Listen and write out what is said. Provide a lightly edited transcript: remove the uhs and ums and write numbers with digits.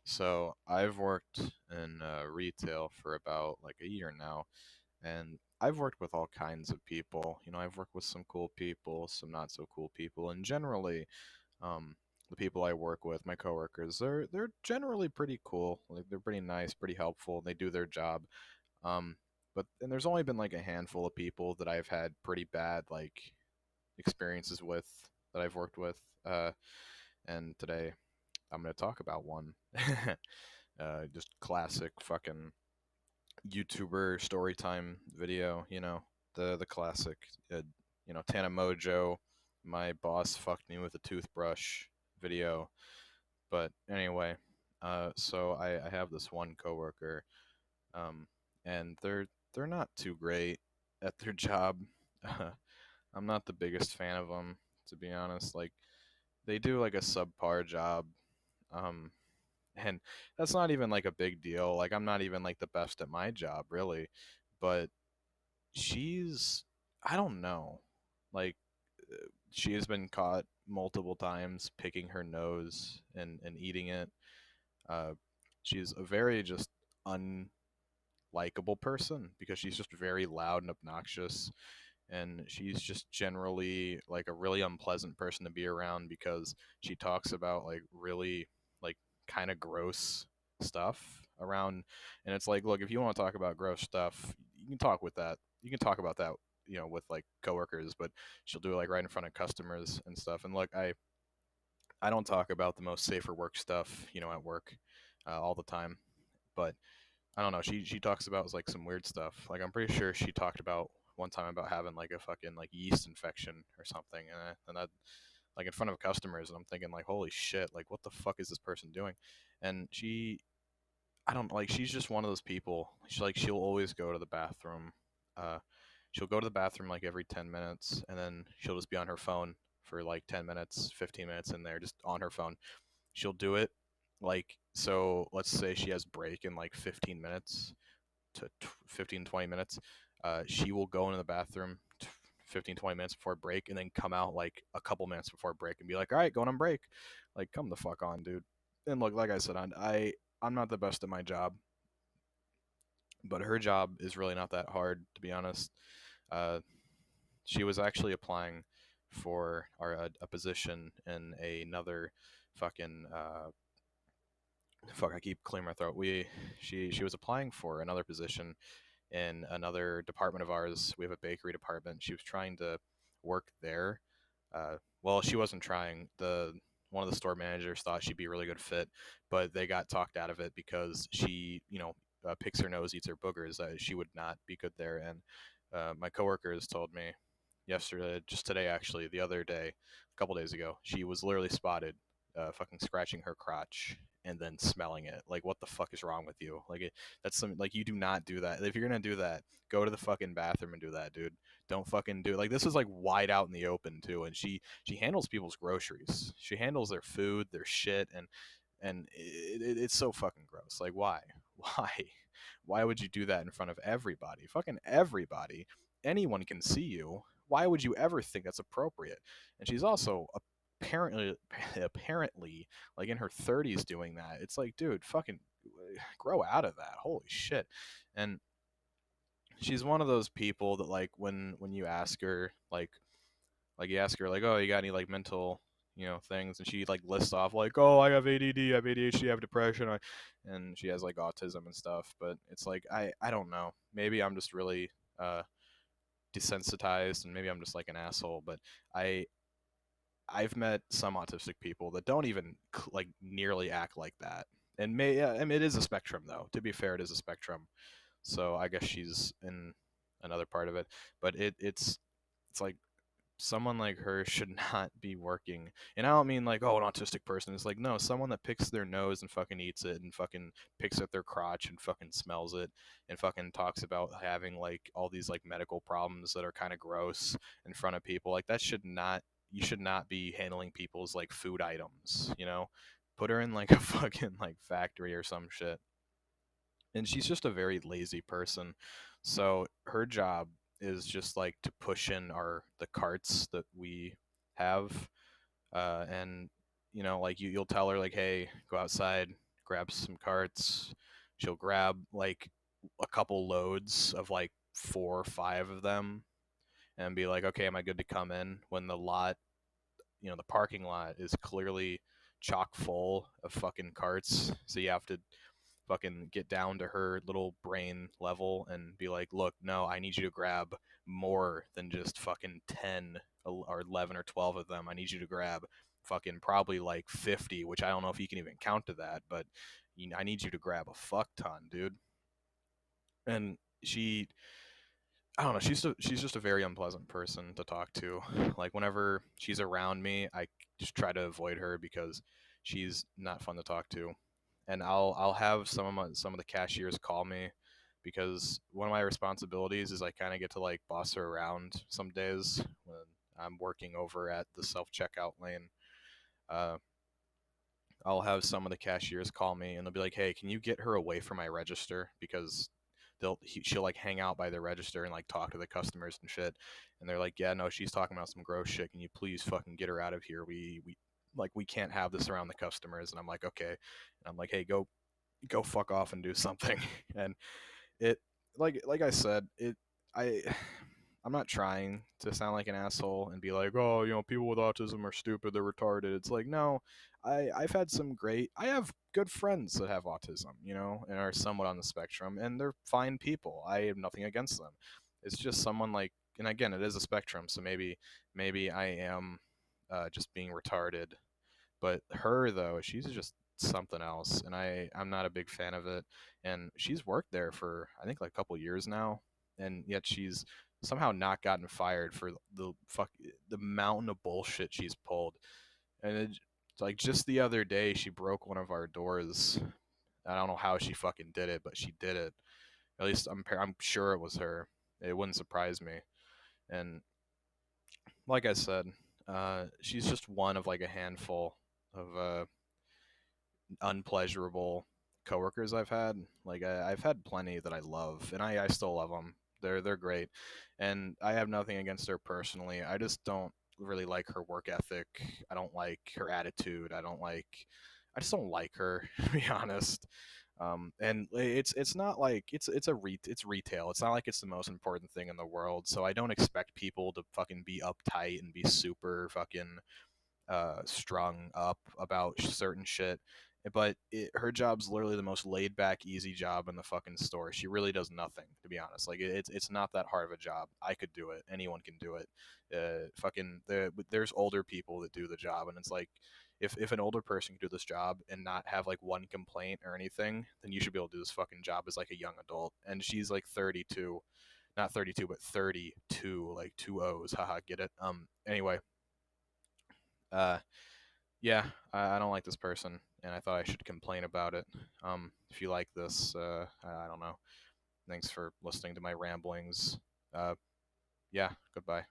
So I've worked in retail for about like a year now, and I've worked with all kinds of people. I've worked with some cool people, some not so cool people, and generally, the people I work with, my coworkers, they're generally pretty cool. Like they're pretty nice, pretty helpful. They do their job. Um, but and there's only been like a handful of people that I've had pretty bad like experiences with that I've worked with. And today I'm gonna talk about one. Just classic fucking YouTuber storytime video, the classic, Tana Mojo, my boss fucked me with a toothbrush video. But anyway, so I have this one coworker, um, and they're not too great at their job. I'm not the biggest fan of them, to be honest. Like they do like a subpar job. Um, and that's not even like a big deal. Like I'm not even like the best at my job, really. But she's I don't know. Like she has been caught multiple times picking her nose and eating it. Uh she's a very just unlikable person because she's just very loud and obnoxious, and she's just generally like a really unpleasant person to be around because she talks about like really like kind of gross stuff around. And it's like, look, if you want to talk about gross stuff, you can talk about that, with like coworkers, but she'll do it like right in front of customers and stuff. And look, I don't talk about the most safer work stuff, at work, all the time, but I don't know. She talks about like some weird stuff. Like I'm pretty sure she talked about one time about having like a fucking like yeast infection or something, and that like in front of customers. And I'm thinking like, holy shit, like what the fuck is this person doing? And I don't like. She's just one of those people. She'll always go to the bathroom. Uh, she'll go to the bathroom like every 10 minutes, and then she'll just be on her phone for like 10 minutes, 15 minutes in there, just on her phone. She'll do it like, so let's say she has break in like 15 minutes to 15 20 minutes. She will go into the bathroom 15 20 minutes before break and then come out like a couple minutes before break and be like, all right, going on break. Like come the fuck on, dude. And look, like I said, I'm not the best at my job, but her job is really not that hard, to be honest. uh, she was actually applying for a position in another fucking fuck, I keep clearing my throat. She was applying for another position in another department of ours. We have a bakery department. She was trying to work there. Well, she wasn't trying. The One of the store managers thought she'd be a really good fit, but they got talked out of it because she, picks her nose, eats her boogers. She would not be good there. And my coworkers told me yesterday, just today actually, the other day, a couple days ago, she was literally spotted fucking scratching her crotch and then smelling it. Like, what the fuck is wrong with you? Like, that's some like, you do not do that. If you're gonna do that, go to the fucking bathroom and do that, dude. Don't fucking do it. Like, this is like wide out in the open too, and she handles people's groceries. She handles their food, their shit, and it's so fucking gross. Like, why? Why? Why would you do that in front of everybody? Fucking everybody. Anyone can see you. Why would you ever think that's appropriate? And she's also apparently apparently like in her 30s doing that. It's like, dude, fucking grow out of that. Holy shit. And she's one of those people that like when you ask her like you ask her like, oh, you got any like mental things, and she like lists off like, oh, I have ADD, I have ADHD, I have depression, and she has like autism and stuff. But it's like, I don't know, maybe I'm just really uh desensitized, and maybe I'm just like an asshole. But I I've met some autistic people that don't even like nearly act like that. And yeah, I mean, it is a spectrum though. To be fair, it is a spectrum. So I guess she's in another part of it. But it's like someone like her should not be working. And I don't mean like, oh, an autistic person. It's like, no, someone that picks their nose and fucking eats it and fucking picks at their crotch and fucking smells it and fucking talks about having like all these like medical problems that are kind of gross in front of people. Like that should not you should not be handling people's like food items. Put her in like a fucking like factory or some shit. And she's just a very lazy person. So her job is just like to push in the carts that we have, and like you'll tell her like, hey, go outside, grabs some carts. She'll grab like a couple loads of like 4 or 5 of them and be like, okay, am I good to come in? When the lot, the parking lot is clearly chock full of fucking carts. So you have to fucking get down to her little brain level and be like, look, no, I need you to grab more than just fucking 10 or 11 or 12 of them. I need you to grab fucking probably like 50, which I don't know if you can even count to that, but I need you to grab a fuck ton, dude. And she, I don't know, she's just a very unpleasant person to talk to. Like whenever she's around me, I just try to avoid her because she's not fun to talk to. And I'll have some of the cashiers call me because one of my responsibilities is I kind of get to like boss her around some days when I'm working over at the self checkout lane. Uh, I'll have some of the cashiers call me and they'll be like, "Hey, can you get her away from my register?" Because she'll like hang out by the register and like talk to the customers and shit. And they're like, "Yeah, no, she's talking about some gross shit. Can you please fucking get her out of here? We can't have this around the customers." And I'm like, "Okay." And I'm like, "Hey, go fuck off and do something." And it like I said, I I'm not trying to sound like an asshole and be like, oh, people with autism are stupid, they're retarded. It's like, no, I have good friends that have autism, and are somewhat on the spectrum, and they're fine people. I have nothing against them. It's just someone like, and again, it is a spectrum, so maybe I am just being retarded. But her though, she's just something else, and I'm not a big fan of it. And she's worked there for I think like a couple years now, and yet she's somehow not gotten fired for the mountain of bullshit she's pulled. And it's like just the other day she broke one of our doors. I don't know how she fucking did it, but she did it. At least I'm sure it was her. It wouldn't surprise me. And like I said, she's just one of like a handful of unpleasurable coworkers I've had. Like I've had plenty that I love, and I still love them. They're great, and I have nothing against her personally. I just don't really like her work ethic. I don't like her attitude. I just don't like her, to be honest. And it's not like it's retail. It's not like it's the most important thing in the world. So I don't expect people to fucking be uptight and be super fucking strung up about certain shit. But her job's literally the most laid back, easy job in the fucking store. She really does nothing, to be honest. Like it's not that hard of a job. I could do it. Anyone can do it. There's older people that do the job, and it's like if an older person can do this job and not have like one complaint or anything, then you should be able to do this fucking job as like a young adult. And she's like 32, not 32, but 32, like two O's. Haha, get it? Anyway, uh, yeah, I don't like this person, and I thought I should complain about it. If you like this, I don't know. Thanks for listening to my ramblings. Uh, yeah, goodbye.